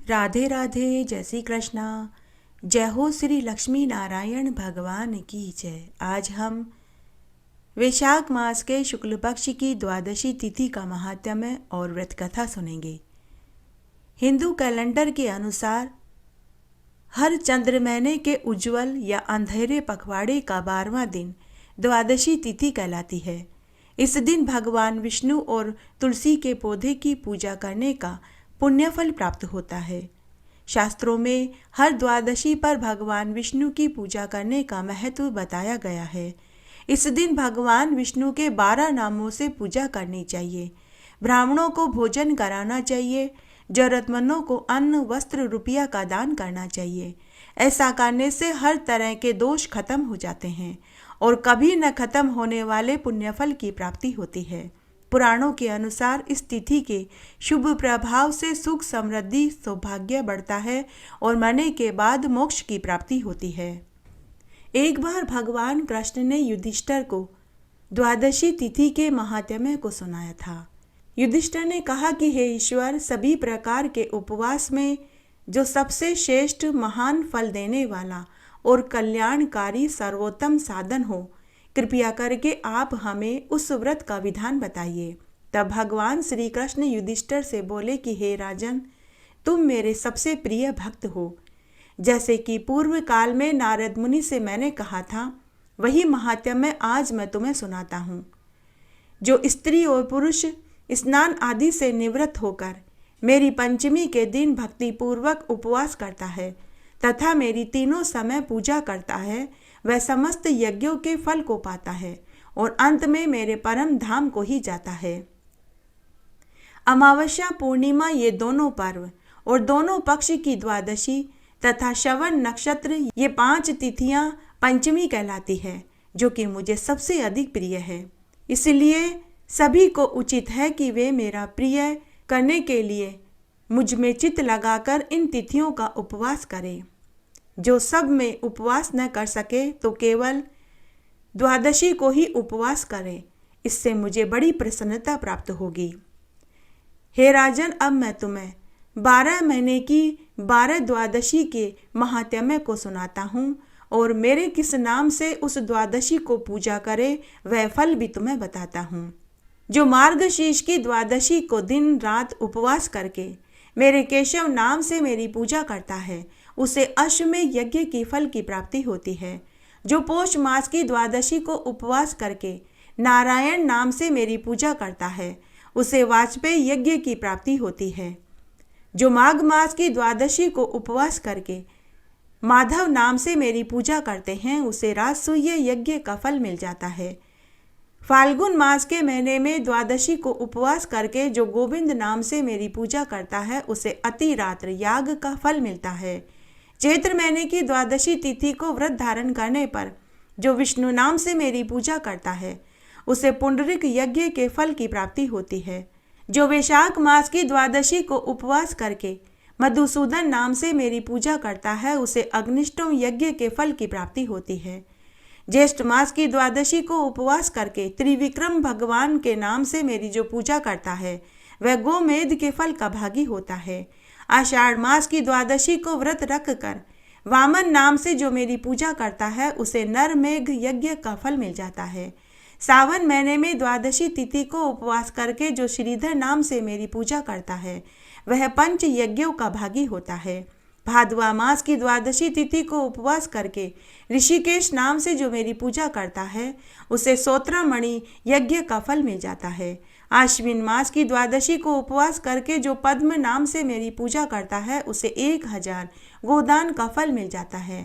राधे राधे, जय श्री कृष्णा। जय हो श्री लक्ष्मी नारायण भगवान की जय। आज हम वैशाख मास के शुक्ल पक्ष की द्वादशी तिथि का महात्म्य और व्रत कथा सुनेंगे। हिंदू कैलेंडर के अनुसार हर चंद्र महीने के उज्ज्वल या अंधेरे पखवाड़े का 12वां दिन द्वादशी तिथि कहलाती है। इस दिन भगवान विष्णु और तुलसी के पौधे की पूजा करने का पुण्य फल प्राप्त होता है। शास्त्रों में हर द्वादशी पर भगवान विष्णु की पूजा करने का महत्व बताया गया है। इस दिन भगवान विष्णु के 12 नामों से पूजा करनी चाहिए। ब्राह्मणों को भोजन कराना चाहिए। जरूरतमंदों को अन्न, वस्त्र, रुपया का दान करना चाहिए। ऐसा करने से हर तरह के दोष खत्म हो जाते हैं और कभी न खत्म होने वाले पुण्यफल की प्राप्ति होती है। पुराणों के अनुसार इस तिथि के शुभ प्रभाव से सुख, समृद्धि, सौभाग्य बढ़ता है और मरने के बाद मोक्ष की प्राप्ति होती है। एक बार भगवान कृष्ण ने युधिष्ठिर को द्वादशी तिथि के महात्म्य को सुनाया था। युधिष्ठिर ने कहा कि हे ईश्वर, सभी प्रकार के उपवास में जो सबसे श्रेष्ठ, महान, फल देने वाला और कल्याणकारी सर्वोत्तम साधन हो, कृपया करके आप हमें उस व्रत का विधान बताइए। तब भगवान श्री कृष्ण युधिष्ठिर से बोले कि हे राजन, तुम मेरे सबसे प्रिय भक्त हो। जैसे कि पूर्व काल में नारद मुनि से मैंने कहा था, वही महात्म्य आज मैं तुम्हें सुनाता हूँ। जो स्त्री और पुरुष स्नान आदि से निवृत्त होकर मेरी पंचमी के दिन भक्ति पूर्वक उपवास करता है तथा मेरी तीनों समय पूजा करता है, वह समस्त यज्ञों के फल को पाता है और अंत में मेरे परम धाम को ही जाता है। अमावस्या, पूर्णिमा, ये दोनों पर्व और दोनों पक्ष की द्वादशी तथा श्रवण नक्षत्र, ये 5 तिथियां पंचमी कहलाती है, जो कि मुझे सबसे अधिक प्रिय है। इसलिए सभी को उचित है कि वे मेरा प्रिय करने के लिए मुझ में चित्त लगाकर इन तिथियों का उपवास करें। जो सब में उपवास न कर सके तो केवल द्वादशी को ही उपवास करें, इससे मुझे बड़ी प्रसन्नता प्राप्त होगी। हे राजन, अब मैं तुम्हें 12 महीने की 12 द्वादशी के महात्म्य को सुनाता हूँ और मेरे किस नाम से उस द्वादशी को पूजा करे वह फल भी तुम्हें बताता हूँ। जो मार्गशीर्ष की द्वादशी को दिन रात उपवास करके मेरे केशव नाम से मेरी पूजा करता है, उसे अश्वमेध यज्ञ की फल की प्राप्ति होती है। जो पौष मास की द्वादशी को उपवास करके नारायण नाम से मेरी पूजा करता है, उसे वाजपेयी यज्ञ की प्राप्ति होती है। जो माघ मास की द्वादशी को उपवास करके माधव नाम से मेरी पूजा करते हैं, उसे राजसूय यज्ञ का फल मिल जाता है। फाल्गुन मास के महीने में द्वादशी को उपवास करके जो गोविंद नाम से मेरी पूजा करता है, उसे अतिरात्र याग का फल मिलता है। चैत्र महीने की द्वादशी तिथि को व्रत धारण करने पर जो विष्णु नाम से मेरी पूजा करता है, उसे पुंडरीक यज्ञ के फल की प्राप्ति होती है। जो वैशाख मास की द्वादशी को उपवास करके मधुसूदन नाम से मेरी पूजा करता है, उसे अग्निष्टोम यज्ञ के फल की प्राप्ति होती है। ज्येष्ठ मास की द्वादशी को उपवास करके त्रिविक्रम भगवान के नाम से मेरी जो पूजा करता है, वह गोमेध के फल का भागी होता है। आषाढ़ मास की द्वादशी को व्रत रख कर वामन नाम से जो मेरी पूजा करता है, उसे नरमेघ यज्ञ का फल मिल जाता है। सावन महीने में द्वादशी तिथि को उपवास करके जो श्रीधर नाम से मेरी पूजा करता है, वह पंच यज्ञों का भागी होता है। भादवा मास की द्वादशी तिथि को उपवास करके ऋषिकेश नाम से जो मेरी पूजा करता है, उसे सोत्रमणि यज्ञ का फल मिल जाता है। आश्विन मास की द्वादशी को उपवास करके जो पद्म नाम से मेरी पूजा करता है, उसे 1000 गोदान का फल मिल जाता है।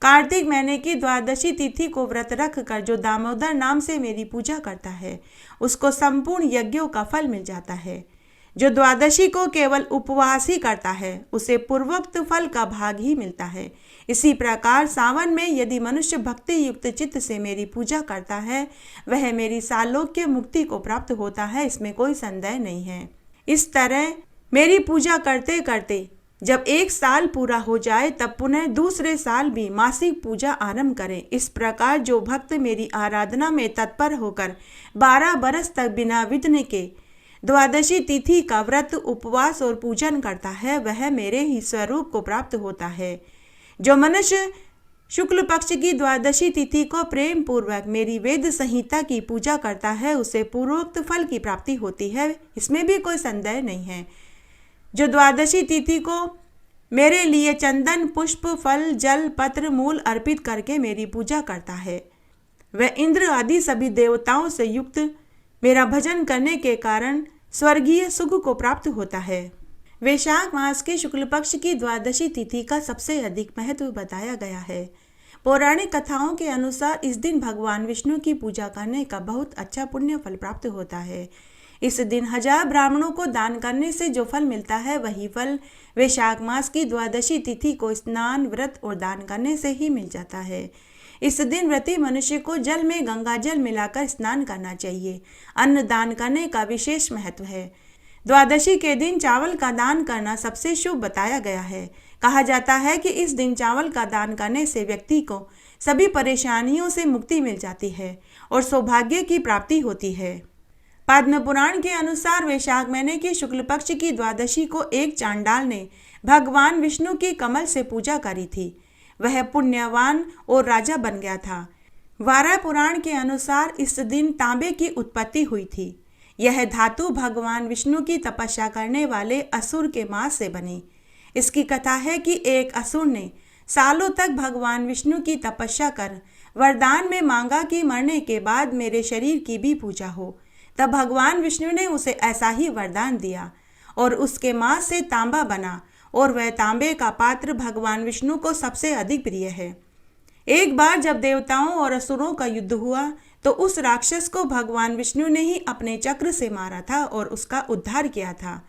कार्तिक महीने की द्वादशी तिथि को व्रत रख कर जो दामोदर नाम से मेरी पूजा करता है, उसको संपूर्ण यज्ञों का फल मिल जाता है। जो द्वादशी को केवल उपवास ही करता है, उसे पूर्वोक्त फल का भाग ही मिलता है। इसी प्रकार सावन में यदि मनुष्य भक्ति युक्त चित्त से मेरी पूजा करता है, वह मेरी सालोक्य मुक्ति को प्राप्त होता है, इसमें कोई संदेह नहीं है। इस तरह मेरी पूजा करते करते जब 1 साल पूरा हो जाए, तब पुनः दूसरे साल भी मासिक पूजा आरंभ करें। इस प्रकार जो भक्त मेरी आराधना में तत्पर होकर 12 बरस तक बिना विघ्न के द्वादशी तिथि का व्रत, उपवास और पूजन करता है वह मेरे ही स्वरूप को प्राप्त होता है। जो मनुष्य शुक्ल पक्ष की द्वादशी तिथि को प्रेम पूर्वक मेरी वेद संहिता की पूजा करता है उसे पूर्वोक्त फल की प्राप्ति होती है, इसमें भी कोई संदेह नहीं है। जो द्वादशी तिथि को मेरे लिए चंदन, पुष्प, फल, जल, पत्र, मूल अर्पित करके मेरी पूजा करता है वह इंद्र आदि सभी देवताओं से युक्त मेरा भजन करने के कारण स्वर्गीय सुख को प्राप्त होता है। वैशाख मास के शुक्ल पक्ष की द्वादशी तिथि का सबसे अधिक महत्व बताया गया है। पौराणिक कथाओं के अनुसार इस दिन भगवान विष्णु की पूजा करने का बहुत अच्छा पुण्य फल प्राप्त होता है। इस दिन 1000 ब्राह्मणों को दान करने से जो फल मिलता है वही फल वैशाख मास की द्वादशी तिथि को स्नान, व्रत और दान करने से ही मिल जाता है। इस दिन व्रती मनुष्य को जल में गंगा जल मिलाकर स्नान करना चाहिए। अन्न दान करने का विशेष महत्व है। द्वादशी के दिन चावल का दान करना सबसे शुभ बताया गया है। कहा जाता है कि इस दिन चावल का दान करने से व्यक्ति को सभी परेशानियों से मुक्ति मिल जाती है और सौभाग्य की प्राप्ति होती है। पद्म पुराण के अनुसार वैशाख महीने की शुक्ल पक्ष की द्वादशी को एक चांडाल ने भगवान विष्णु की कमल से पूजा करी थी। वह पुण्यवान और राजा बन गया था। वारा पुराण के अनुसार इस दिन तांबे की उत्पत्ति हुई थी। यह धातु भगवान विष्णु की तपस्या करने वाले असुर के मांस से बनी। इसकी कथा है कि एक असुर ने सालों तक भगवान विष्णु की तपस्या कर वरदान में मांगा कि मरने के बाद मेरे शरीर की भी पूजा हो। तब भगवान विष्णु ने उसे ऐसा ही वरदान दिया और उसके मांस से तांबा बना और वह तांबे का पात्र भगवान विष्णु को सबसे अधिक प्रिय है। एक बार जब देवताओं और असुरों का युद्ध हुआ तो उस राक्षस को भगवान विष्णु ने ही अपने चक्र से मारा था और उसका उद्धार किया था।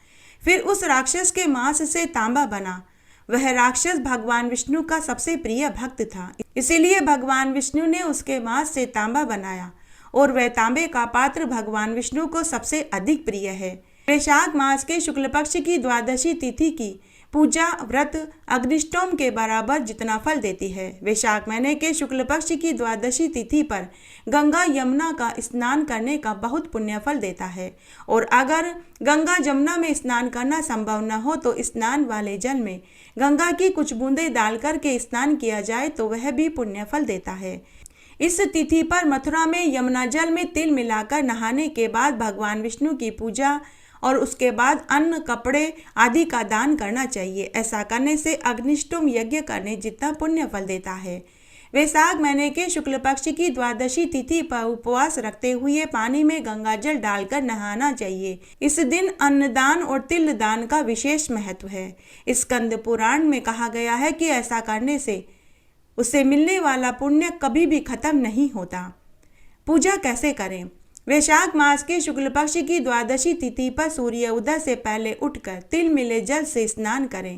फिर उस राक्षस के मांस से तांबा बना। वह राक्षस भगवान विष्णु का सबसे प्रिय भक्त था, इसीलिए भगवान विष्णु ने उसके मांस से तांबा बनाया और वह तांबे का पात्र भगवान विष्णु को सबसे अधिक प्रिय है। वैशाख मास के शुक्ल पक्ष की द्वादशी तिथि की पूजा, व्रत अग्निष्टोम के बराबर जितना फल देती है। वैशाख महीने के शुक्ल पक्ष की द्वादशी तिथि पर गंगा यमुना का स्नान करने का बहुत पुण्य फल देता है और अगर गंगा यमुना में स्नान करना संभव न हो तो स्नान वाले जल में गंगा की कुछ बूंदें डालकर के स्नान किया जाए तो वह भी पुण्य फल देता है। इस तिथि पर मथुरा में यमुना जल में तिल मिलाकर नहाने के बाद भगवान विष्णु की पूजा और उसके बाद अन्न, कपड़े आदि का दान करना चाहिए। ऐसा करने से अग्निष्टोम यज्ञ करने जितना पुण्य फल देता है। वैशाख महीने के शुक्ल पक्ष की द्वादशी तिथि पर उपवास रखते हुए पानी में गंगा जल डालकर नहाना चाहिए। इस दिन अन्नदान और तिल दान का विशेष महत्व है। स्कंद पुराण में कहा गया है कि ऐसा करने से उससे मिलने वाला पुण्य कभी भी खत्म नहीं होता। पूजा कैसे करें? वैशाख मास के शुक्ल पक्ष की द्वादशी तिथि पर सूर्य उदय से पहले उठकर तिल मिले जल से स्नान करें।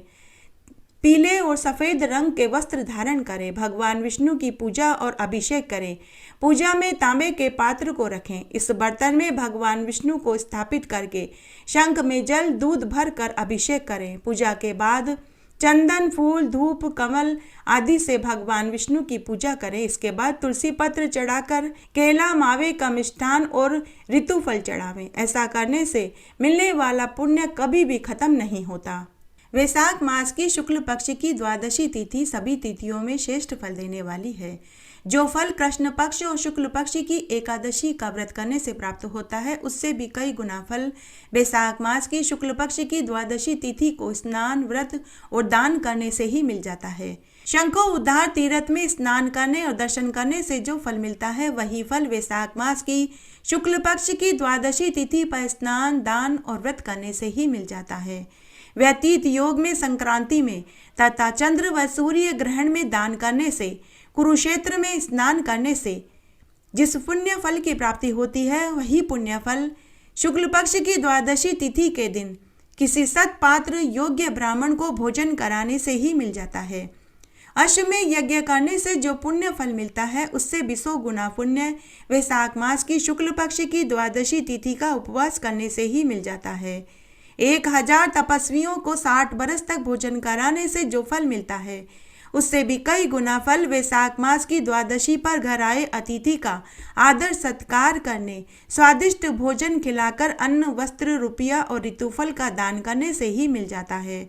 पीले और सफ़ेद रंग के वस्त्र धारण करें। भगवान विष्णु की पूजा और अभिषेक करें। पूजा में तांबे के पात्र को रखें। इस बर्तन में भगवान विष्णु को स्थापित करके शंख में जल, दूध भर कर अभिषेक करें। पूजा के बाद चंदन, फूल, धूप, कमल आदि से भगवान विष्णु की पूजा करें। इसके बाद तुलसी पत्र चढ़ाकर केला, मावे का मिष्ठान और ऋतु फल चढ़ावें। ऐसा करने से मिलने वाला पुण्य कभी भी खत्म नहीं होता। वैशाख मास की शुक्ल पक्ष की द्वादशी तिथि सभी तिथियों में श्रेष्ठ फल देने वाली है। जो फल कृष्ण पक्ष और शुक्ल पक्ष की एकादशी का व्रत करने से प्राप्त होता है उससे भी कई गुना फल वैशाख मास की शुक्ल पक्ष की द्वादशी तिथि को स्नान, व्रत और दान करने से ही मिल जाता है। शंखो उद्धार तीर्थ में स्नान करने और दर्शन करने से जो फल मिलता है वही फल वैशाख मास की शुक्ल पक्ष की द्वादशी तिथि पर स्नान, दान और व्रत करने से ही मिल जाता है। व्यतीत योग में, संक्रांति में तथा चंद्र व सूर्य ग्रहण में दान करने से, कुरुक्षेत्र में स्नान करने से जिस पुण्य फल की प्राप्ति होती है वही पुण्य फल शुक्ल पक्ष की द्वादशी तिथि के दिन किसी सत्पात्र योग्य ब्राह्मण को भोजन कराने से ही मिल जाता है। अश्वमेध यज्ञ करने से जो पुण्य फल मिलता है उससे 200 गुना पुण्य वैशाख मास की शुक्ल पक्ष की द्वादशी तिथि का उपवास करने से ही मिल जाता है। 1000 तपस्वियों को 60 बरस तक भोजन कराने से जो फल मिलता है उससे भी कई गुना फल वैशाख मास की द्वादशी पर घर आए अतिथि का आदर सत्कार करने, स्वादिष्ट भोजन खिलाकर अन्न, वस्त्र, रुपया और ऋतुफल का दान करने से ही मिल जाता है।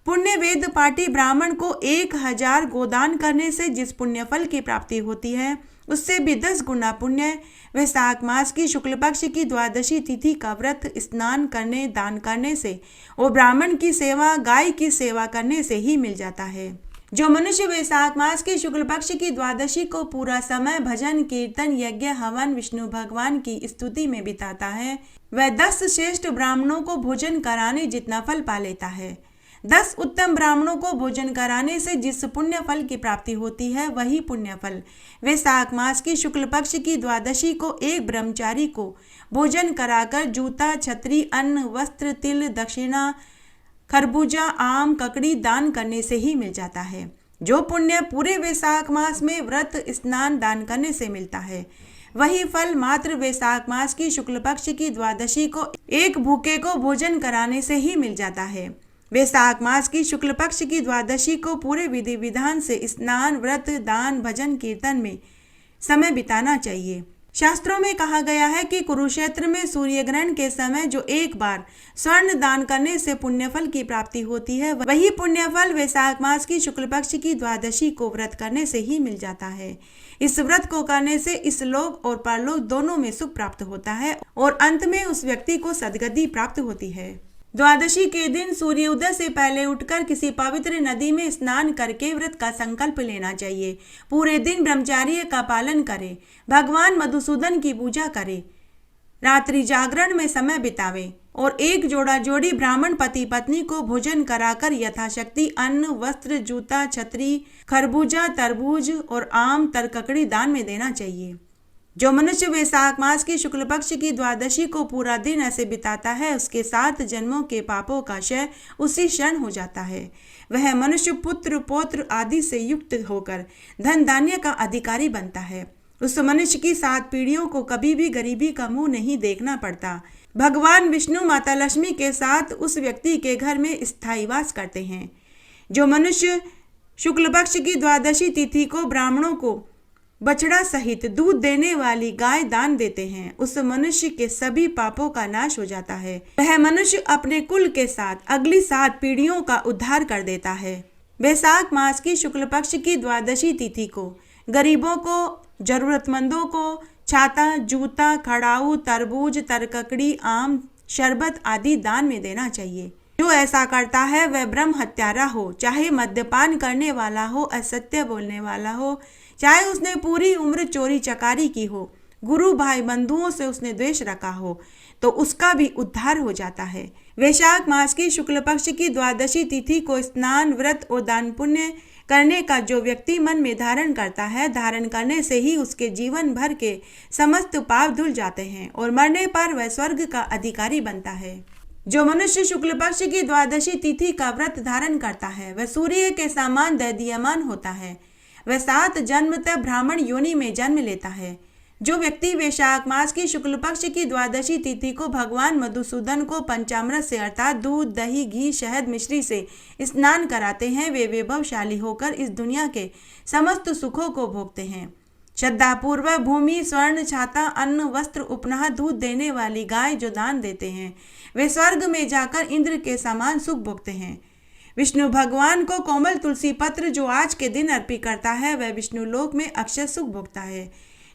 पुण्य वेद पाठी ब्राह्मण को 1000 गोदान करने से जिस पुण्य फल की प्राप्ति होती है, उससे भी 10 गुना पुण्य वैशाख मास की शुक्ल पक्ष की द्वादशी तिथि का व्रत, स्नान करने, दान करने से और ब्राह्मण की सेवा, गाय की सेवा करने से ही मिल जाता है। जो मनुष्य वैशाख मास की शुक्ल पक्ष की द्वादशी को पूरा समय भजन, कीर्तन, यज्ञ, हवन, विष्णु भगवान की स्तुति में बिताता है, वह 10 श्रेष्ठ ब्राह्मणों को भोजन कराने जितना फल पा लेता है। 10 उत्तम ब्राह्मणों को भोजन कराने से जिस पुण्य फल की प्राप्ति होती है, वही पुण्य फल वैशाख मास की शुक्ल पक्ष की द्वादशी को एक ब्रह्मचारी को भोजन कराकर जूता, छतरी, अन्न, वस्त्र, तिल, दक्षिणा, खरबूजा, आम, ककड़ी दान करने से ही मिल जाता है। जो पुण्य पूरे वैशाख मास में व्रत, स्नान, दान करने से मिलता है, वही फल मात्र वैशाख मास की शुक्ल पक्ष की द्वादशी को एक भूखे को भोजन कराने से ही मिल जाता है। वैशाख मास की शुक्ल पक्ष की द्वादशी को पूरे विधि विधान से स्नान, व्रत, दान, भजन, कीर्तन में समय बिताना चाहिए। शास्त्रों में कहा गया है कि कुरुक्षेत्र में सूर्य ग्रहण के समय जो एक बार स्वर्ण दान करने से पुण्यफल की प्राप्ति होती है, वही पुण्यफल वैशाख मास की शुक्ल पक्ष की द्वादशी को व्रत करने से ही मिल जाता है। इस व्रत को करने से इस लोक और परलोक दोनों में सुख प्राप्त होता है और अंत में उस व्यक्ति को सद्गति प्राप्त होती है। द्वादशी के दिन सूर्योदय से पहले उठकर किसी पवित्र नदी में स्नान करके व्रत का संकल्प लेना चाहिए। पूरे दिन ब्रह्मचर्य का पालन करें, भगवान मधुसूदन की पूजा करें, रात्रि जागरण में समय बितावें और एक जोड़ा जोड़ी ब्राह्मण पति पत्नी को भोजन कराकर यथाशक्ति अन्न, वस्त्र, जूता, छतरी, खरबूजा, तरबूज और आम, तरककड़ी दान में देना चाहिए। जो मनुष्य वैशाख मास की शुक्ल पक्ष की द्वादशी को पूरा दिन ऐसे बिताता है, उसके 7 जन्मों के पापों का क्षय उसी क्षण हो जाता है। वह मनुष्य पुत्र, पौत्र आदि से युक्त होकर धन धान्य का अधिकारी बनता है। उस मनुष्य की 7 पीढ़ियों को कभी भी गरीबी का मुंह नहीं देखना पड़ता। भगवान विष्णु माता लक्ष्मी के साथ उस व्यक्ति के घर में स्थायी वास करते हैं। जो मनुष्य शुक्ल पक्ष की द्वादशी तिथि को ब्राह्मणों को बछड़ा सहित दूध देने वाली गाय दान देते हैं, उस मनुष्य के सभी पापों का नाश हो जाता है। वह मनुष्य अपने कुल के साथ अगली 7 पीढ़ियों का उद्धार कर देता है। वैशाख मास की शुक्ल पक्ष की द्वादशी तिथि को गरीबों को, जरूरतमंदों को छाता, जूता, खड़ाऊ, तरबूज, तरककड़ी, आम, शरबत आदि दान में देना चाहिए। जो ऐसा करता है वह ब्रह्म हत्यारा हो, चाहे मद्यपान करने वाला हो, असत्य बोलने वाला हो, चाहे उसने पूरी उम्र चोरी चकारी की हो, गुरु भाई बंधुओं से उसने द्वेष रखा हो, तो उसका भी उद्धार हो जाता है। वैशाख मास की शुक्ल पक्ष की द्वादशी तिथि को स्नान, व्रत और दान पुण्य करने का जो व्यक्ति मन में धारण करता है, धारण करने से ही उसके जीवन भर के समस्त पाप धुल जाते हैं और मरने पर वह स्वर्ग का अधिकारी बनता है। जो मनुष्य शुक्ल पक्ष की द्वादशी तिथि का व्रत धारण करता है, वह सूर्य के समान दैदीयमान होता है। वह 7 जन्म तक ब्राह्मण योनि में जन्म लेता है। जो व्यक्ति वैशाख मास की शुक्ल पक्ष की द्वादशी तिथि को भगवान मधुसूदन को पंचामृत से अर्थात दूध, दही, घी, शहद, मिश्री से स्नान कराते हैं, वे वैभवशाली होकर इस दुनिया के समस्त सुखों को भोगते हैं। श्रद्धापूर्वक भूमि, स्वर्ण, छाता, अन्न, वस्त्र, उपनाह, दूध देने वाली गाय जो दान देते हैं, वे स्वर्ग में जाकर इंद्र के समान सुख भोगते हैं। विष्णु भगवान को कोमल तुलसी पत्र जो आज के दिन अर्पित करता है, वह विष्णु लोक में अक्षय सुख भोगता है।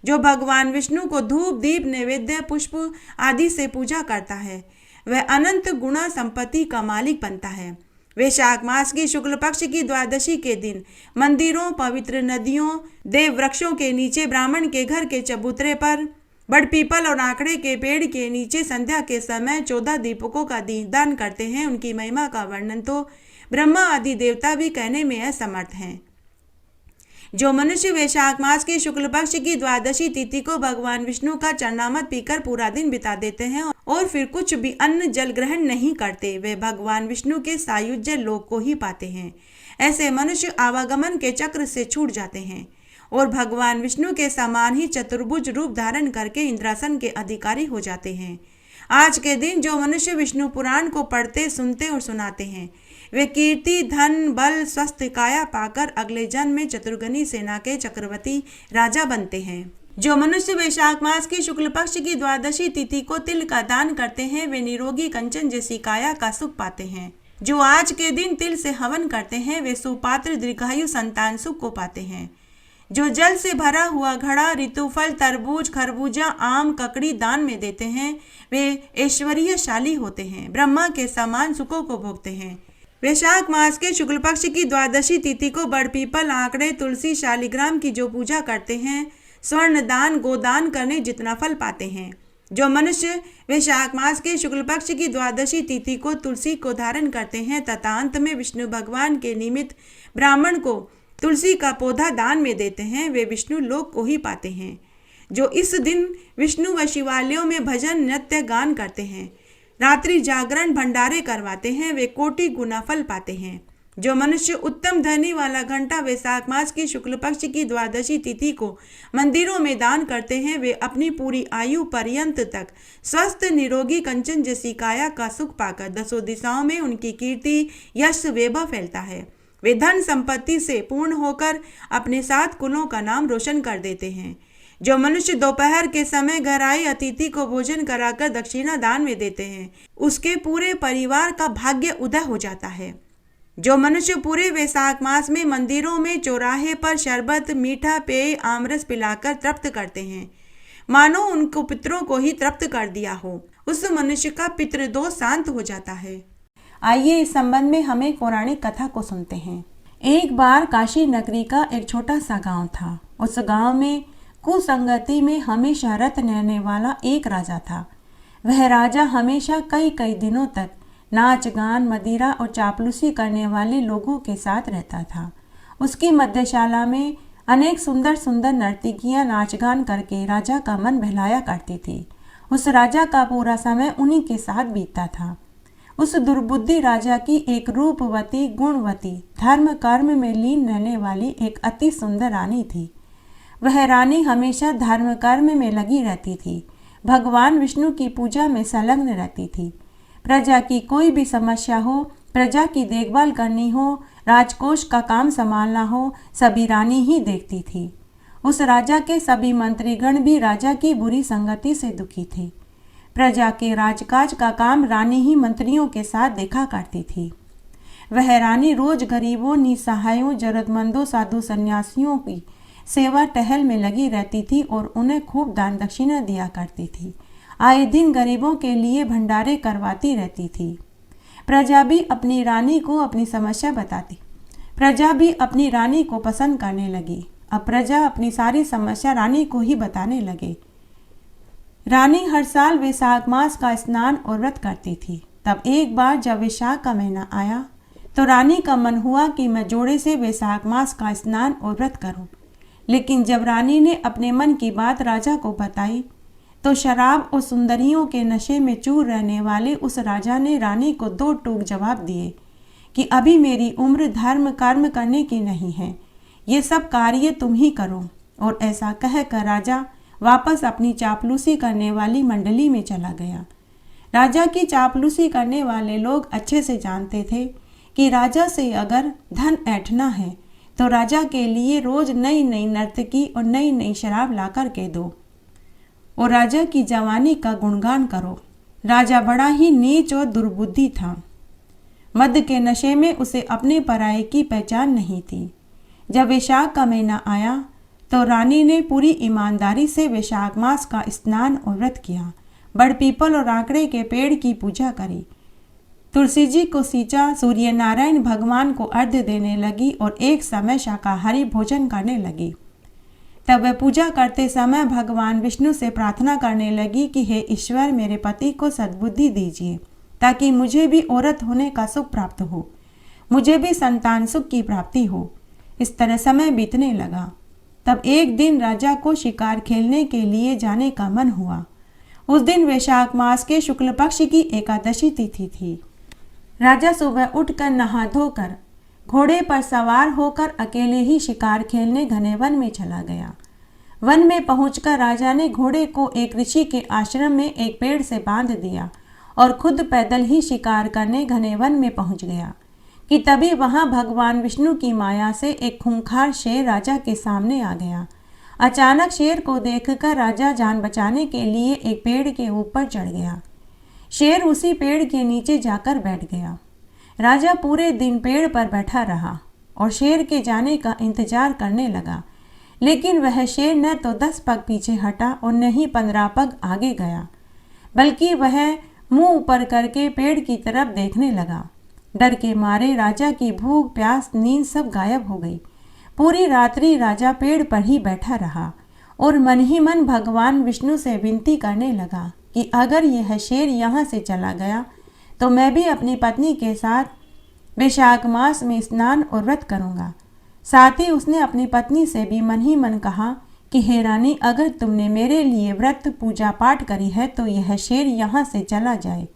जो भगवान विष्णु को धूप, दीप, नैवेद्य, पुष्प आदि से पूजा करता है, वह अनंत गुणा संपत्ति का मालिक बनता है। वैशाख मास की शुक्ल पक्ष की द्वादशी के दिन मंदिरों, पवित्र नदियों, देव वृक्षों के नीचे, ब्राह्मण के घर के चबूतरे पर, बड़ पीपल और आंकड़े के पेड़ के नीचे संध्या के समय 14 दीपकों का दीपदान करते हैं। उनकी महिमा का वर्णन तो ब्रह्मा आदि देवता भी कहने में असमर्थ हैं। जो मनुष्य वैशाख मास की शुक्ल पक्ष की द्वादशी तिथि को भगवान विष्णु का चरणामृत पीकर पूरा दिन बिता देते हैं और फिर कुछ भी अन्न जल ग्रहण नहीं करते, वे भगवान विष्णु के सायुज्य लोक को ही पाते हैं। ऐसे मनुष्य आवागमन के चक्र से छूट जाते हैं और भगवान विष्णु के समान ही चतुर्भुज रूप धारण करके इंद्रासन के अधिकारी हो जाते हैं। आज के दिन जो मनुष्य विष्णु पुराण को पढ़ते, सुनते और सुनाते हैं, वे कीर्ति, धन, बल, स्वस्थ काया पाकर अगले जन्म में चतुर्गनी सेना के चक्रवर्ती राजा बनते हैं। जो मनुष्य वैशाख मास की शुक्ल पक्ष की द्वादशी तिथि को तिल का दान करते हैं वे निरोगी कंचन जैसी काया का सुख पाते हैं। जो आज के दिन तिल से हवन करते हैं वे सुपात्र दीर्घायु संतान सुख को पाते हैं। जो जल से भरा हुआ घड़ा, ऋतुफल, तरबूज, खरबूजा, आम, ककड़ी दान में देते हैं वे ऐश्वर्यशाली होते हैं, ब्रह्मा के समान सुखों को भोगते हैं। वैशाख मास के शुक्ल पक्ष की द्वादशी तिथि को बड़ पीपल, आंकड़े, तुलसी, शालिग्राम की जो पूजा करते हैं स्वर्ण दान, गोदान करने जितना फल पाते हैं। जो मनुष्य वैशाख मास के शुक्ल पक्ष की द्वादशी तिथि को तुलसी को धारण करते हैं तथा अंत में विष्णु भगवान के निमित्त ब्राह्मण को तुलसी का पौधा दान में देते हैं वे विष्णु लोक को ही पाते हैं। जो इस दिन विष्णु व शिवालयों में भजन, नृत्य, गान करते हैं, रात्रि जागरण, भंडारे करवाते हैं वे कोटि गुना फल पाते हैं। जो मनुष्य उत्तम ध्वनि वाला घंटा वैशाख मास की शुक्ल पक्ष की द्वादशी तिथि को मंदिरों में दान करते हैं वे अपनी पूरी आयु पर्यंत तक स्वस्थ, निरोगी कंचन जैसी काया का सुख पाकर दसों दिशाओं में उनकी कीर्ति, यश, वैभव फैलता है। वे धन संपत्ति से पूर्ण होकर अपने 7 कुलों का नाम रोशन कर देते हैं। जो मनुष्य दोपहर के समय घर आए अतिथि को भोजन कराकर दक्षिणा दान में देते हैं उसके पूरे परिवार का भाग्य उदय हो जाता है। जो मनुष्य पूरे वैशाख मास में मंदिरों में, चौराहे पर शरबत, मीठा पेय, आमरस पिलाकर तृप्त करते हैं मानो उनको पितरों को ही तृप्त कर दिया हो, उस मनुष्य का पितृदोष शांत हो जाता है। आइए इस संबंध में हम एक पौराणिक कथा को सुनते हैं। एक बार काशी नगरी का एक छोटा सा गांव था। उस गांव में कुसंगति में हमेशा रत रहने वाला एक राजा था। वह राजा हमेशा कई कई दिनों तक नाच गान, मदिरा और चापलूसी करने वाले लोगों के साथ रहता था। उसकी मध्यशाला में अनेक सुंदर सुंदर नर्तकियां नाच गान करके राजा का मन बहलाया करती थी। उस राजा का पूरा समय उन्हीं के साथ बीतता था। उस दुर्बुद्धि राजा की एक रूपवती, गुणवती, धर्म कर्म में लीन रहने वाली एक अति सुंदर रानी थी। वह रानी हमेशा धर्म कर्म में लगी रहती थी, भगवान विष्णु की पूजा में संलग्न रहती थी। प्रजा की कोई भी समस्या हो, प्रजा की देखभाल करनी हो, राजकोष का काम संभालना हो, सभी रानी ही देखती थी। उस राजा के सभी मंत्रीगण भी राजा की बुरी संगति से दुखी थे। प्रजा के राजकाज का काम रानी ही मंत्रियों के साथ देखा करती थी। वह रानी रोज गरीबों, निसहायों, जरूरतमंदों, साधु सन्यासियों की सेवा टहल में लगी रहती थी और उन्हें खूब दान दक्षिणा दिया करती थी। आए दिन गरीबों के लिए भंडारे करवाती रहती थी। प्रजा भी अपनी रानी को अपनी समस्या बताती। प्रजा भी अपनी रानी को पसंद करने लगी। अब प्रजा अपनी सारी समस्या रानी को ही बताने लगे। रानी हर साल वैशाख मास का स्नान और व्रत करती थी। तब एक बार जब वैशाख का महीना आया तो रानी का मन हुआ कि मैं जोड़े से वैशाख मास का स्नान और व्रत करूं। लेकिन जब रानी ने अपने मन की बात राजा को बताई तो शराब और सुंदरियों के नशे में चूर रहने वाले उस राजा ने रानी को 2 टूक जवाब दिए कि अभी मेरी उम्र धर्म कर्म करने की नहीं है, ये सब कार्य तुम ही करो। और ऐसा कहकर राजा वापस अपनी चापलूसी करने वाली मंडली में चला गया। राजा की चापलूसी करने वाले लोग अच्छे से जानते थे कि राजा से अगर धन ऐंठना है तो राजा के लिए रोज नई नई नर्तकी और नई नई शराब ला कर के दो और राजा की जवानी का गुणगान करो। राजा बड़ा ही नीच और दुर्बुद्धि था। मद के नशे में उसे अपने पराये की पहचान नहीं थी। जब वैशाख का महीना आया तो रानी ने पूरी ईमानदारी से वैशाख मास का स्नान और व्रत किया। बड़ पीपल और आंकड़े के पेड़ की पूजा करी, तुलसी जी को सींचा, सूर्य नारायण भगवान को अर्घ्य देने लगी और एक समय शाकाहारी भोजन करने लगी। तब वह पूजा करते समय भगवान विष्णु से प्रार्थना करने लगी कि हे ईश्वर, मेरे पति को सद्बुद्धि दीजिए ताकि मुझे भी औरत होने का सुख प्राप्त हो, मुझे भी संतान सुख की प्राप्ति हो। इस तरह समय बीतने लगा। तब एक दिन राजा को शिकार खेलने के लिए जाने का मन हुआ। उस दिन वैशाख मास के शुक्ल पक्ष की एकादशी तिथि थी। राजा सुबह उठकर नहा धोकर घोड़े पर सवार होकर अकेले ही शिकार खेलने घने वन में चला गया। वन में पहुंचकर राजा ने घोड़े को एक ऋषि के आश्रम में एक पेड़ से बांध दिया और खुद पैदल ही शिकार करने घने वन में पहुंच गया। कि तभी वहां भगवान विष्णु की माया से एक खूंखार शेर राजा के सामने आ गया। अचानक शेर को देखकर राजा जान बचाने के लिए एक पेड़ के ऊपर चढ़ गया। शेर उसी पेड़ के नीचे जाकर बैठ गया। राजा पूरे दिन पेड़ पर बैठा रहा और शेर के जाने का इंतजार करने लगा, लेकिन वह शेर न तो 10 पग पीछे हटा और न ही 15 पग आगे गया, बल्कि वह मुंह ऊपर करके पेड़ की तरफ देखने लगा। डर के मारे राजा की भूख, प्यास, नींद सब गायब हो गई। पूरी रात्रि राजा पेड़ पर ही बैठा रहा और मन ही मन भगवान विष्णु से विनती करने लगा कि अगर यह शेर यहाँ से चला गया तो मैं भी अपनी पत्नी के साथ वैशाख मास में स्नान और व्रत करूँगा। साथ ही उसने अपनी पत्नी से भी मन ही मन कहा कि हे रानी, अगर तुमने मेरे लिए व्रत पूजा पाठ करी है तो यह शेर यहाँ से चला जाए।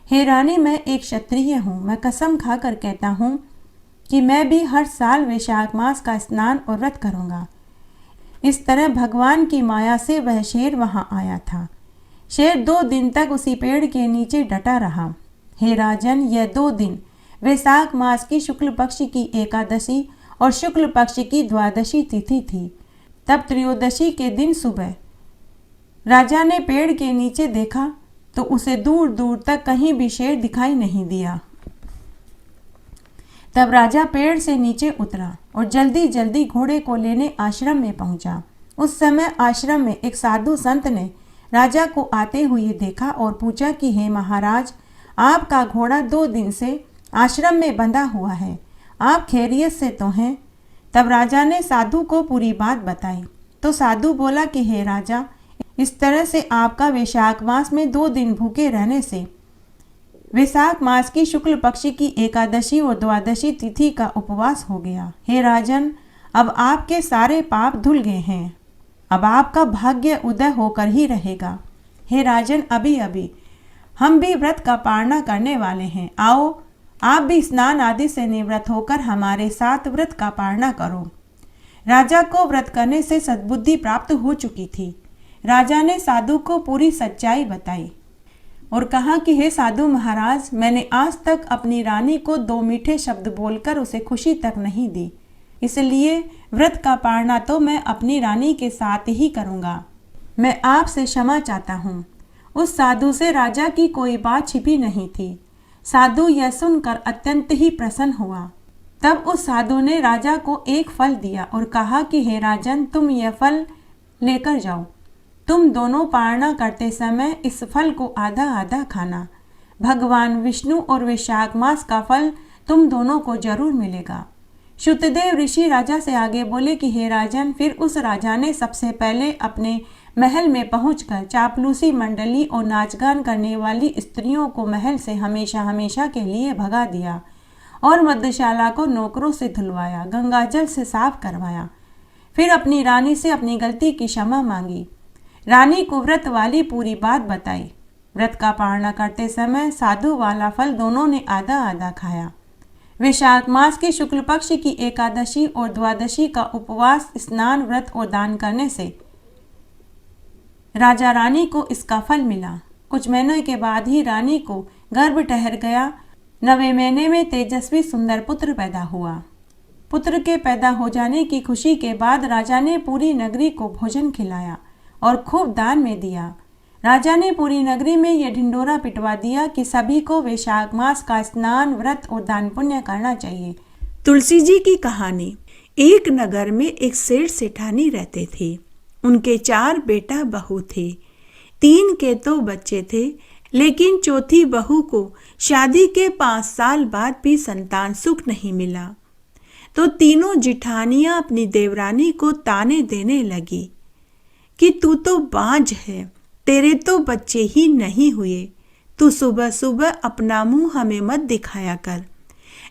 हे रानी, मैं एक क्षत्रिय हूँ। मैं कसम खाकर कहता हूँ कि मैं भी हर साल वैशाख मास का स्नान और व्रत करूँगा। इस तरह भगवान की माया से वह शेर वहाँ आया था। शेर 2 दिन तक उसी पेड़ के नीचे डटा रहा। हे राजन, यह 2 दिन वैशाख मास की शुक्ल पक्ष की एकादशी और शुक्ल पक्ष की द्वादशी तिथि थी। तब त्रयोदशी के दिन सुबह राजा ने पेड़ के नीचे देखा तो उसे दूर दूर तक कहीं भी शेर दिखाई नहीं दिया। तब राजा पेड़ से नीचे उतरा और जल्दी जल्दी घोड़े को लेने आश्रम में पहुंचा। उस समय आश्रम में एक साधु संत ने राजा को आते हुए देखा और पूछा कि हे महाराज, आपका घोड़ा 2 दिन से आश्रम में बंधा हुआ है, आप खैरियत से तो हैं? तब राजा ने साधु को पूरी बात बताई तो साधु बोला कि हे राजा, इस तरह से आपका वैशाख मास में 2 दिन भूखे रहने से वैशाख मास की शुक्ल पक्ष की एकादशी और द्वादशी तिथि का उपवास हो गया। हे राजन, अब आपके सारे पाप धुल गए हैं। अब आपका भाग्य उदय होकर ही रहेगा। हे राजन, अभी अभी हम भी व्रत का पालना करने वाले हैं। आओ, आप भी स्नान आदि से निवृत्त होकर हमारे साथ व्रत का पालना करो। राजा को व्रत करने से सद्बुद्धि प्राप्त हो चुकी थी। राजा ने साधु को पूरी सच्चाई बताई और कहा कि हे साधु महाराज, मैंने आज तक अपनी रानी को 2 मीठे शब्द बोलकर उसे खुशी तक नहीं दी, इसलिए व्रत का पालना तो मैं अपनी रानी के साथ ही करूँगा। मैं आपसे क्षमा चाहता हूँ। उस साधु से राजा की कोई बात छिपी नहीं थी। साधु यह सुनकर अत्यंत ही प्रसन्न हुआ। तब उस साधु ने राजा को एक फल दिया और कहा कि हे राजन, तुम यह फल लेकर जाओ। तुम दोनों पालना करते समय इस फल को आधा आधा खाना। भगवान विष्णु और वैशाख मास का फल तुम दोनों को जरूर मिलेगा। शुतदेव ऋषि राजा से आगे बोले कि हे राजन, फिर उस राजा ने सबसे पहले अपने महल में पहुंचकर चापलूसी मंडली और नाचगान करने वाली स्त्रियों को महल से हमेशा हमेशा के लिए भगा दिया और मध्यशाला को नौकरों से धुलवाया, गंगाजल से साफ करवाया। फिर अपनी रानी से अपनी गलती की क्षमा मांगी। रानी को व्रत वाली पूरी बात बताई। व्रत का पालना करते समय साधु वाला फल दोनों ने आधा आधा खाया। वैशाख मास की शुक्ल पक्ष की एकादशी और द्वादशी का उपवास, स्नान, व्रत और दान करने से राजा रानी को इसका फल मिला। कुछ महीनों के बाद ही रानी को गर्भ ठहर गया। 9वें महीने में तेजस्वी सुंदर पुत्र पैदा हुआ। पुत्र के पैदा हो जाने की खुशी के बाद राजा ने पूरी नगरी को भोजन खिलाया और खूब दान में दिया। राजा ने पूरी नगरी में यह ढिंडोरा पिटवा दिया कि सभी को वैशाख मास का स्नान, व्रत और दान पुण्य करना चाहिए। तुलसी जी की कहानी। एक नगर में एक सेठ सेठानी रहते थे। उनके 4 बेटा बहू थे। 3 के तो बच्चे थे, लेकिन चौथी बहू को शादी के 5 साल बाद भी संतान सुख नहीं मिला। तो तीनों जिठानियां अपनी देवरानी को ताने देने लगी कि तू तो बांझ है, तेरे तो बच्चे ही नहीं हुए, तू सुबह सुबह अपना मुंह हमें मत दिखाया कर।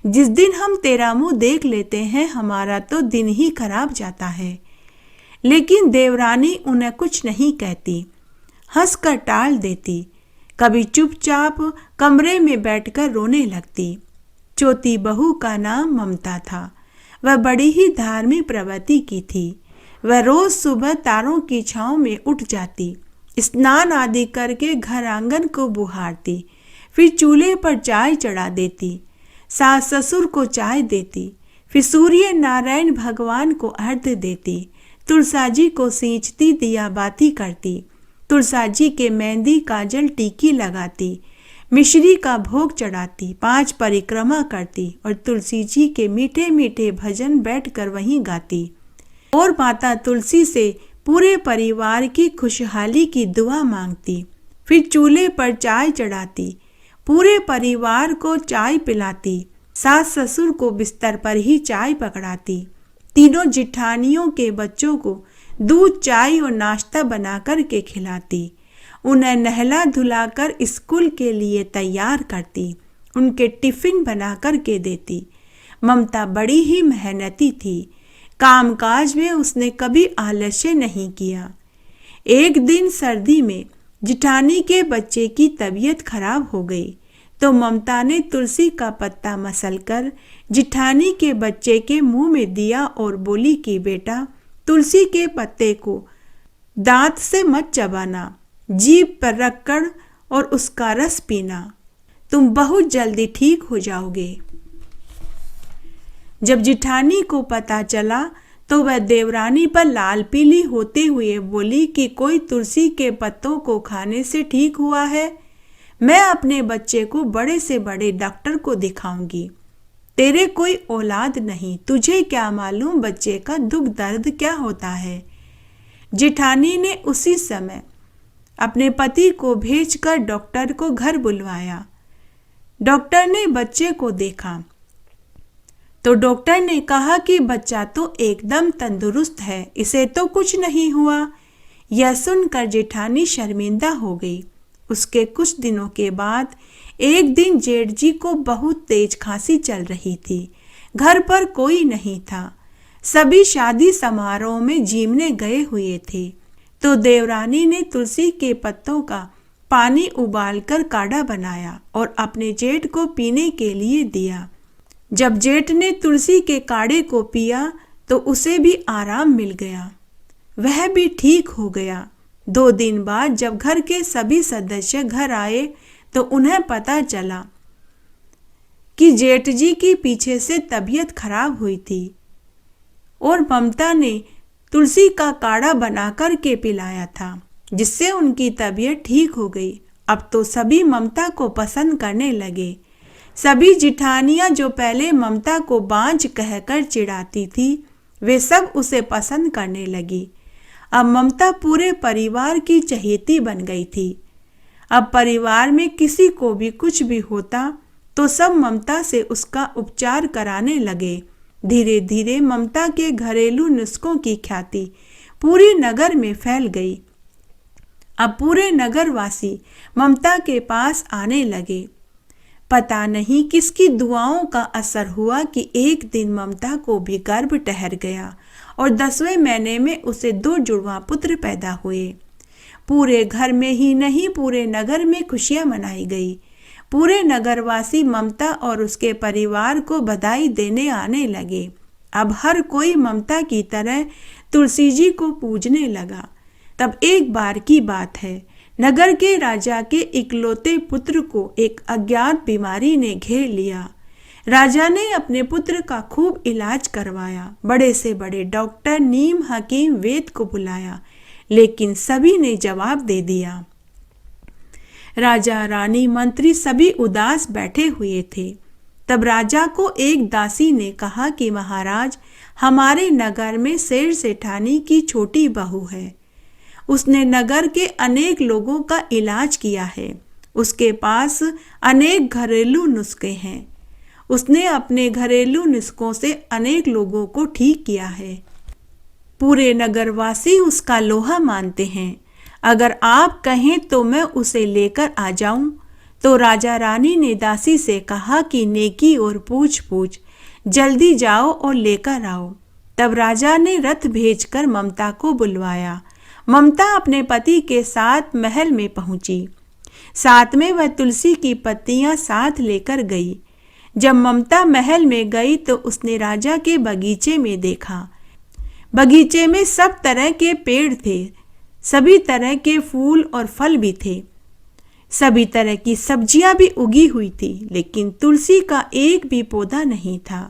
जिस दिन हम तेरा मुंह देख लेते हैं हमारा तो दिन ही खराब जाता है। लेकिन देवरानी उन्हें कुछ नहीं कहती, हंसकर टाल देती, कभी चुपचाप कमरे में बैठकर रोने लगती। चौथी बहू का नाम ममता था। वह बड़ी ही धार्मिक प्रवृत्ति की थी। वह रोज सुबह तारों की छांव में उठ जाती, स्नान आदि करके घर आंगन को बुहारती, फिर चूल्हे पर चाय चढ़ा देती। सास ससुर को चाय देती, फिर सूर्य नारायण भगवान को अर्घ्य देती, तुलसाजी को सींचती, दिया बाती करती, तुलसाजी के मेहंदी काजल टीकी लगाती, मिश्री का भोग चढ़ाती, 5 परिक्रमा करती और तुलसी जी के मीठे मीठे भजन बैठकर वहीं गाती और माता तुलसी से पूरे परिवार की खुशहाली की दुआ मांगती। फिर चूल्हे पर चाय चढ़ाती, पूरे परिवार को चाय पिलाती, सास ससुर को बिस्तर पर ही चाय पकड़ाती, तीनों जिठानियों के बच्चों को दूध चाय और नाश्ता बनाकर के खिलाती, उन्हें नहला धुलाकर स्कूल के लिए तैयार करती, उनके टिफिन बना कर के देती। ममता बड़ी ही मेहनती थी, कामकाज में उसने कभी आलस्य नहीं किया। एक दिन सर्दी में जिठानी के बच्चे की तबीयत खराब हो गई तो ममता ने तुलसी का पत्ता मसलकर जिठानी के बच्चे के मुंह में दिया और बोली कि बेटा, तुलसी के पत्ते को दांत से मत चबाना, जीभ पर रखकर और उसका रस पीना, तुम बहुत जल्दी ठीक हो जाओगे। जब जिठानी को पता चला तो वह देवरानी पर लाल पीली होते हुए बोली कि कोई तुलसी के पत्तों को खाने से ठीक हुआ है? मैं अपने बच्चे को बड़े से बड़े डॉक्टर को दिखाऊंगी। तेरे कोई औलाद नहीं, तुझे क्या मालूम बच्चे का दुख दर्द क्या होता है। जिठानी ने उसी समय अपने पति को भेजकर डॉक्टर को घर बुलवाया। डॉक्टर ने बच्चे को देखा तो डॉक्टर ने कहा कि बच्चा तो एकदम तंदुरुस्त है, इसे तो कुछ नहीं हुआ। यह सुनकर जेठानी शर्मिंदा हो गई। उसके कुछ दिनों के बाद एक दिन जेठ जी को बहुत तेज खांसी चल रही थी। घर पर कोई नहीं था, सभी शादी समारोह में जीमने गए हुए थे। तो देवरानी ने तुलसी के पत्तों का पानी उबालकर काढ़ा बनाया और अपने जेठ को पीने के लिए दिया। जब जेठ ने तुलसी के काढ़े को पिया तो उसे भी आराम मिल गया, वह भी ठीक हो गया। 2 दिन बाद जब घर के सभी सदस्य घर आए तो उन्हें पता चला कि जेठ जी की पीछे से तबीयत खराब हुई थी और ममता ने तुलसी का काढ़ा बनाकर के पिलाया था, जिससे उनकी तबीयत ठीक हो गई। अब तो सभी ममता को पसंद करने लगे। सभी जिठानियां जो पहले ममता को बांझ कहकर चिढ़ाती थी, वे सब उसे पसंद करने लगी। अब ममता पूरे परिवार की चहेती बन गई थी। अब परिवार में किसी को भी कुछ भी होता तो सब ममता से उसका उपचार कराने लगे। धीरे धीरे ममता के घरेलू नुस्खों की ख्याति पूरे नगर में फैल गई। अब पूरे नगरवासी ममता के पास आने लगे। पता नहीं किसकी दुआओं का असर हुआ कि एक दिन ममता को भी गर्भ ठहर गया और 10वें महीने में उसे 2 जुड़वा पुत्र पैदा हुए। पूरे घर में ही नहीं, पूरे नगर में खुशियां मनाई गई। पूरे नगरवासी ममता और उसके परिवार को बधाई देने आने लगे। अब हर कोई ममता की तरह तुलसी जी को पूजने लगा। तब एक बार की बात है, नगर के राजा के इकलौते पुत्र को एक अज्ञात बीमारी ने घेर लिया। राजा ने अपने पुत्र का खूब इलाज करवाया, बड़े से बड़े डॉक्टर, नीम, हकीम, वैद्य को बुलाया, लेकिन सभी ने जवाब दे दिया। राजा, रानी, मंत्री सभी उदास बैठे हुए थे। तब राजा को एक दासी ने कहा कि महाराज, हमारे नगर में सेठ सेठानी की छोटी बहू है। उसने नगर के अनेक लोगों का इलाज किया है। उसके पास अनेक घरेलू नुस्खे हैं। उसने अपने घरेलू नुस्खों से अनेक लोगों को ठीक किया है। पूरे नगरवासी उसका लोहा मानते हैं। अगर आप कहें तो मैं उसे लेकर आ जाऊं। तो राजा रानी ने दासी से कहा कि नेकी और पूछ पूछ, जल्दी जाओ और लेकर आओ। तब राजा ने रथ भेजकर ममता को बुलवाया। ममता अपने पति के साथ महल में पहुंची। साथ में वह तुलसी की पत्तियां साथ लेकर गई। जब ममता महल में गई तो उसने राजा के बगीचे में देखा। बगीचे में सब तरह के पेड़ थे, सभी तरह के फूल और फल भी थे। सभी तरह की सब्जियां भी उगी हुई थी, लेकिन तुलसी का एक भी पौधा नहीं था।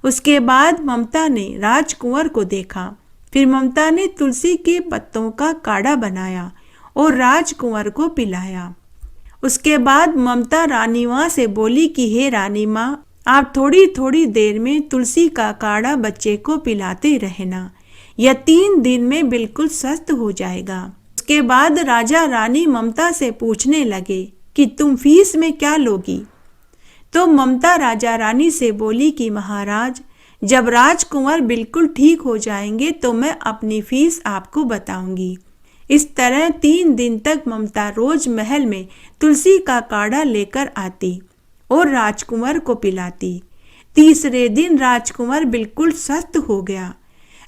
उसके बाद ममता ने राजकुंवर को देखा। फिर ममता ने तुलसी के पत्तों का काढ़ा बनाया और राजकुंवर को पिलाया। उसके बाद ममता रानी माँ से बोली कि हे रानी माँ, आप थोड़ी थोड़ी देर में तुलसी का काढ़ा बच्चे को पिलाते रहना। यह 3 दिन में बिल्कुल स्वस्थ हो जाएगा। उसके बाद राजा रानी ममता से पूछने लगे कि तुम फीस में क्या लोगी? तो ममता राजा रानी से बोली कि महाराज, जब राजकुंवर बिल्कुल ठीक हो जाएंगे तो मैं अपनी फीस आपको बताऊंगी। इस तरह 3 दिन तक ममता रोज महल में तुलसी का काढ़ा लेकर आती और राजकुंवर को पिलाती। तीसरे दिन राजकुंवर बिल्कुल स्वस्थ हो गया।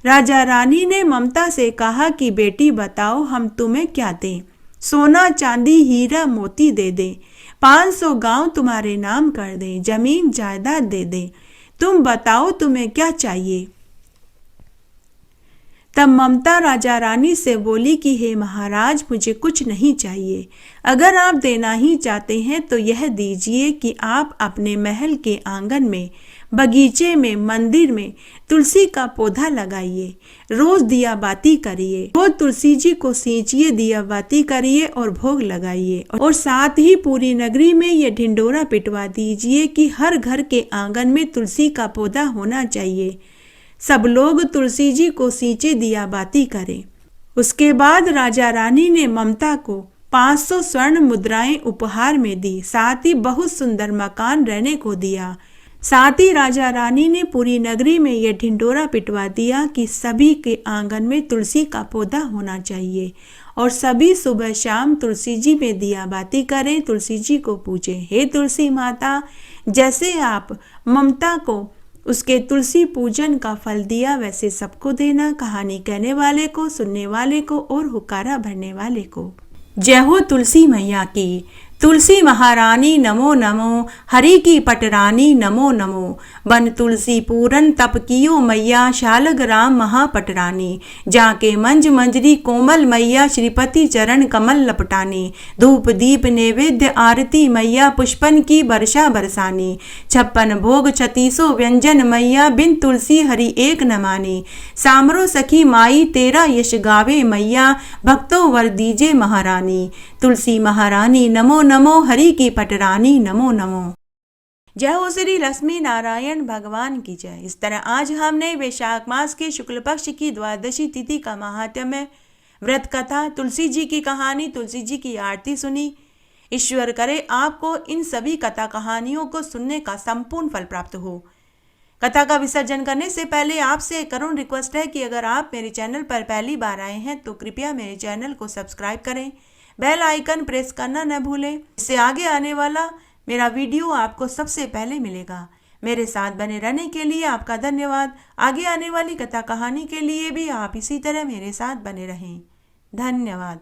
राजा रानी ने ममता से कहा कि बेटी बताओ, हम तुम्हें क्या दें? सोना चांदी हीरा मोती दे दें, 500 गांव तुम्हारे नाम कर दें, जमीन जायदाद दे दें, तुम बताओ तुम्हें क्या चाहिए? तब ममता राजा रानी से बोली कि हे महाराज, मुझे कुछ नहीं चाहिए। अगर आप देना ही चाहते हैं तो यह दीजिए कि आप अपने महल के आंगन में, बगीचे में, मंदिर में तुलसी का पौधा लगाइए। रोज दिया बाती करिए, रोज तुलसी जी को सींचिए, दिया बाती करिए और भोग लगाइए। और साथ ही पूरी नगरी में ये ढिंडोरा पिटवा दीजिए कि हर घर के आंगन में तुलसी का पौधा होना चाहिए। सब लोग तुलसी जी को सींचे, दिया बाती करें। उसके बाद राजा रानी ने ममता को 500 स्वर्ण मुद्राएं उपहार में दी। साथ ही बहुत सुंदर मकान रहने को दिया। साथ ही राजा रानी ने पूरी नगरी में यह ढिंडोरा पिटवा दिया कि सभी के आंगन में तुलसी का पौधा होना चाहिए और सभी सुबह शाम तुलसी जी में दिया बाती करें, तुलसी जी को पूजें। हे तुलसी माता, जैसे आप ममता को उसके तुलसी पूजन का फल दिया, वैसे सबको देना। कहानी कहने वाले को, सुनने वाले को और हुक्कारा भरने वाले को। जय हो तुलसी मैया की। तुलसी महारानी नमो नमो, हरि की पटरानी नमो नमो। बन तुलसी पूरन तप कियो मैया, शालग्राम महापटरानी। जाके मंज मंजरी कोमल मैया, श्रीपति चरण कमल लपटानी। धूप दीप नैवेद्य आरती मैया, पुष्पन की वर्षा बरसानी। 56 भोग 36 व्यंजन मैया, बिन तुलसी हरि एक न मानी। सामरो सखी माई तेरा यश गावे मैया, भक्तों वर दीजे महारानी। तुलसी महारानी नमो नमो, हरि की पटरानी नमो नमो। जय हो श्री लक्ष्मी नारायण भगवान की जय। इस तरह आज हमने वैशाख मास के शुक्ल पक्ष की द्वादशी तिथि का महात्म्य, व्रत कथा, तुलसी जी की कहानी, तुलसी जी की आरती सुनी। ईश्वर करे आपको इन सभी कथा कहानियों को सुनने का संपूर्ण फल प्राप्त हो। कथा का विसर्जन करने से पहले आपसे एक करुण रिक्वेस्ट है कि अगर आप मेरे चैनल पर पहली बार आए हैं तो कृपया मेरे चैनल को सब्सक्राइब करें, बेल आइकन प्रेस करना न भूलें। इससे आगे आने वाला मेरा वीडियो आपको सबसे पहले मिलेगा। मेरे साथ बने रहने के लिए आपका धन्यवाद। आगे आने वाली कथा कहानी के लिए भी आप इसी तरह मेरे साथ बने रहें। धन्यवाद।